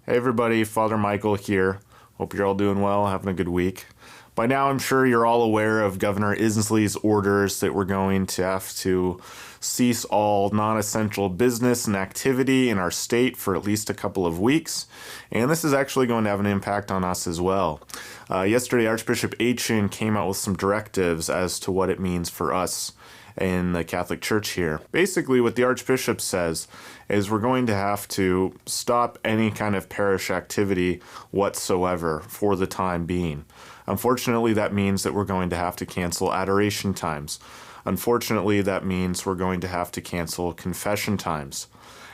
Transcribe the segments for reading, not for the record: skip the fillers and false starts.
Hey everybody, Father Michael here. Hope you're all doing well, having a good week. By now I'm sure you're all aware of Governor Inslee's orders that we're going to have to cease all non-essential business and activity in our state for at least a couple of weeks. And this is actually going to have an impact on us as well. Yesterday, Archbishop Achen came out with some directives as to what it means for us in the Catholic Church here. Basically, what the Archbishop says is we're going to have to stop any kind of parish activity whatsoever for the time being. Unfortunately, that means that we're going to have to cancel adoration times. Unfortunately, that means we're going to have to cancel confession times.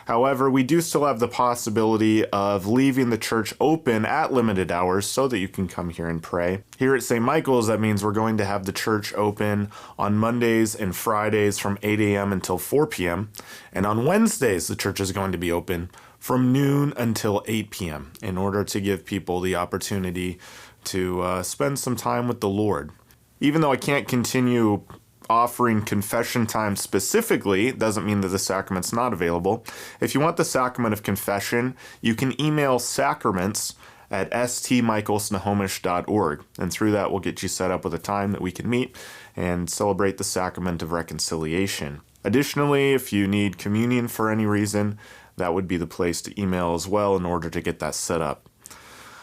However, we do still have the possibility of leaving the church open at limited hours so that you can come here and pray. Here at St. Michael's, that means we're going to have the church open on Mondays and Fridays from 8 a.m. until 4 p.m. And on Wednesdays, the church is going to be open from noon until 8 p.m. in order to give people the opportunity to spend some time with the Lord. Even though I can't continue offering confession time specifically, it doesn't mean that the sacrament's not available. If you want the sacrament of confession, you can email sacraments@stmichaelsnahomish.org, and through that we'll get you set up with a time that we can meet and celebrate the sacrament of reconciliation. Additionally, if you need communion for any reason, that would be the place to email as well in order to get that set up.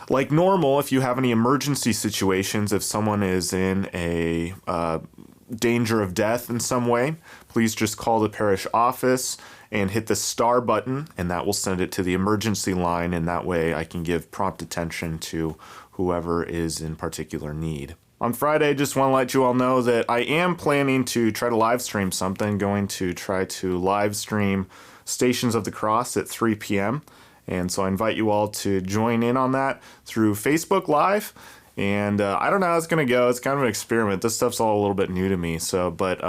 Like normal, if you have any emergency situations, if someone is in a danger of death in some way, please just call the parish office and hit the star button, and that will send it to the emergency line, and that way I can give prompt attention to whoever is in particular need. On Friday, just want to let you all know that I am planning to try to live stream something, going to try to live stream Stations of the Cross at 3 p.m., and so I invite you all to join in on that through Facebook Live. And I don't know how it's going to go. It's kind of an experiment. This stuff's all a little bit new to me. But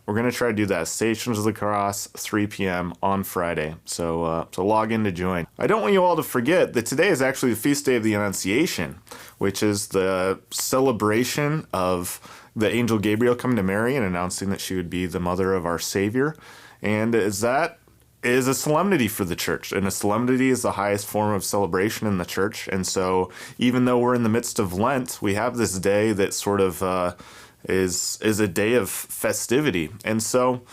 we're going to try to do that. Stations of the Cross, 3 p.m. on Friday. So log in to join. I don't want you all to forget that today is actually the feast day of the Annunciation, which is the celebration of the angel Gabriel coming to Mary and announcing that she would be the mother of our Savior. And that is a solemnity for the church, and a solemnity is the highest form of celebration in the church. And so even though we're in the midst of Lent, we have this day that sort of is a day of festivity. And so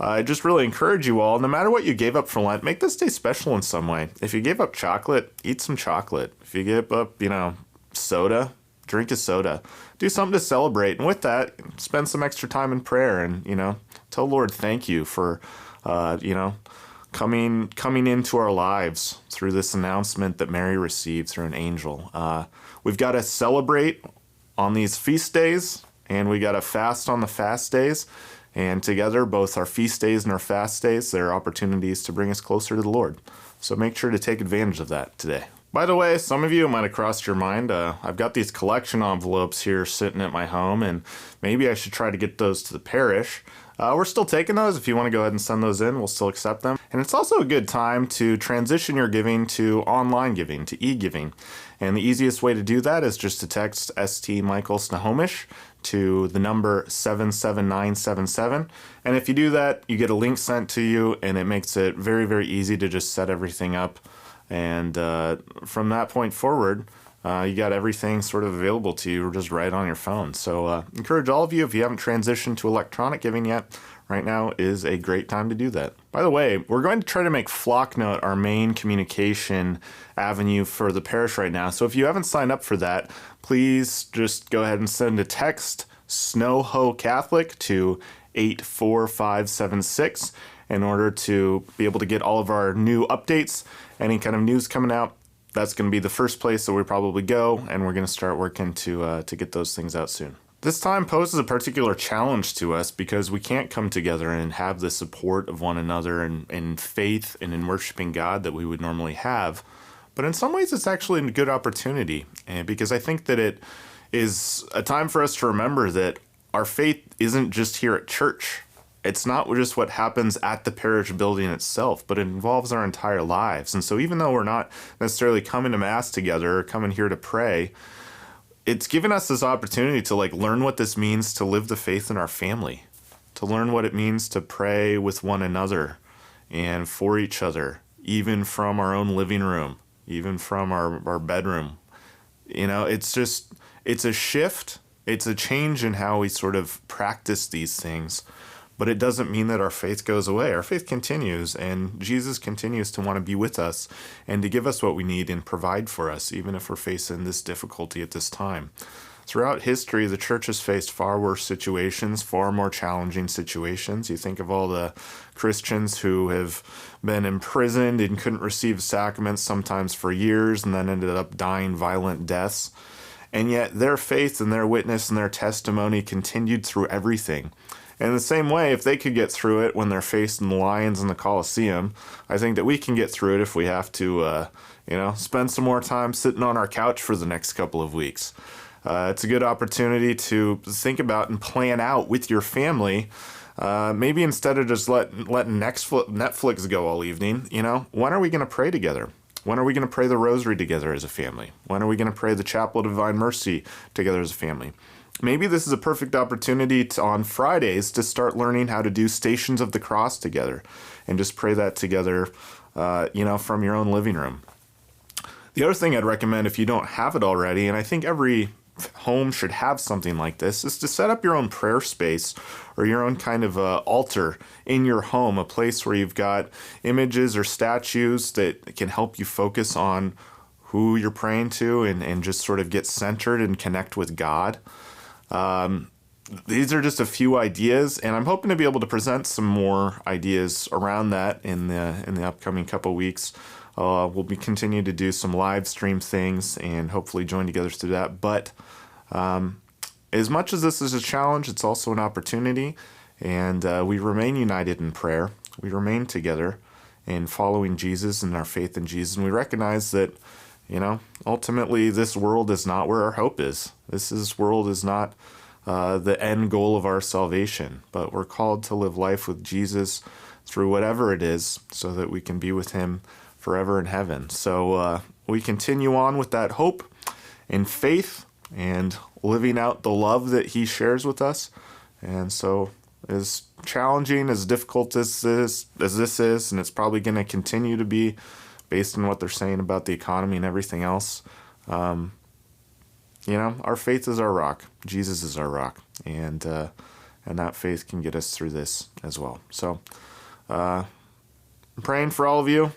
I just really encourage you all, no matter what you gave up for Lent, make this day special in some way. If you gave up chocolate, eat some chocolate. If you gave up, soda, drink a soda. Do something to celebrate. And with that, spend some extra time in prayer and, tell the Lord thank you for, coming into our lives through this announcement that Mary received through an angel. We've got to celebrate on these feast days, and we got to fast on the fast days. And together, both our feast days and our fast days, there are opportunities to bring us closer to the Lord. So make sure to take advantage of that today. By the way, some of you might have crossed your mind, I've got these collection envelopes here sitting at my home, and maybe I should try to get those to the parish. We're still taking those. If you want to go ahead and send those in, we'll still accept them. And it's also a good time to transition your giving to online giving, to e-giving. And the easiest way to do that is just to text St. Michael's Nahomish to the number 77977. And if you do that, you get a link sent to you, and it makes it very, very easy to just set everything up. And from that point forward, you got everything sort of available to you just right on your phone. So encourage all of you, if you haven't transitioned to electronic giving yet, right now is a great time to do that. By the way, we're going to try to make Flocknote our main communication avenue for the parish right now. So if you haven't signed up for that, please just go ahead and send a text, SNOHO Catholic, to 84576 in order to be able to get all of our new updates, any kind of news coming out. That's going to be the first place that we probably go, and we're going to start working to get those things out soon. This time poses a particular challenge to us because we can't come together and have the support of one another in faith and in worshiping God that we would normally have. But in some ways, it's actually a good opportunity, and because I think that it is a time for us to remember that our faith isn't just here at church. It's not just what happens at the parish building itself, but it involves our entire lives. And so even though we're not necessarily coming to Mass together or coming here to pray, it's given us this opportunity to learn what this means to live the faith in our family, to learn what it means to pray with one another and for each other, even from our own living room. even from our bedroom. It's a shift. It's a change in how we sort of practice these things. But it doesn't mean that our faith goes away. Our faith continues, and Jesus continues to want to be with us and to give us what we need and provide for us, even if we're facing this difficulty at this time. Throughout history, the church has faced far worse situations, far more challenging situations. You think of all the Christians who have been imprisoned and couldn't receive sacraments sometimes for years and then ended up dying violent deaths. And yet their faith and their witness and their testimony continued through everything. And in the same way, if they could get through it when they're facing the lions in the Colosseum, I think that we can get through it if we have to, spend some more time sitting on our couch for the next couple of weeks. It's a good opportunity to think about and plan out with your family. Maybe instead of just letting Netflix go all evening, when are we going to pray together? When are we going to pray the rosary together as a family? When are we going to pray the Chapel of Divine Mercy together as a family? Maybe this is a perfect opportunity on Fridays to start learning how to do Stations of the Cross together and just pray that together, from your own living room. The other thing I'd recommend if you don't have it already, and I think every home should have something like this, is to set up your own prayer space or your own kind of altar in your home, a place where you've got images or statues that can help you focus on who you're praying to and just sort of get centered and connect with God. These are just a few ideas, and I'm hoping to be able to present some more ideas around that in the upcoming couple weeks. We'll be continuing to do some live stream things and hopefully join together to do that. But as much as this is a challenge, it's also an opportunity, and we remain united in prayer. We remain together in following Jesus and our faith in Jesus, and we recognize that, ultimately this world is not where our hope is. This world is not the end goal of our salvation, but we're called to live life with Jesus through whatever it is so that we can be with him forever in heaven. So we continue on with that hope and faith and living out the love that he shares with us. And so as challenging, as difficult as this is, and it's probably going to continue to be based on what they're saying about the economy and everything else, our faith is our rock. Jesus is our rock. And that faith can get us through this as well. So I'm praying for all of you.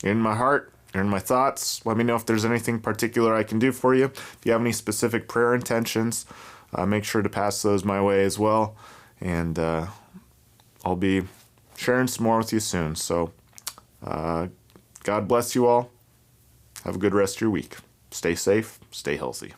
You're in my heart. You're in my thoughts. Let me know if there's anything particular I can do for you. If you have any specific prayer intentions, make sure to pass those my way as well. And I'll be sharing some more with you soon. So God bless you all. Have a good rest of your week. Stay safe. Stay healthy.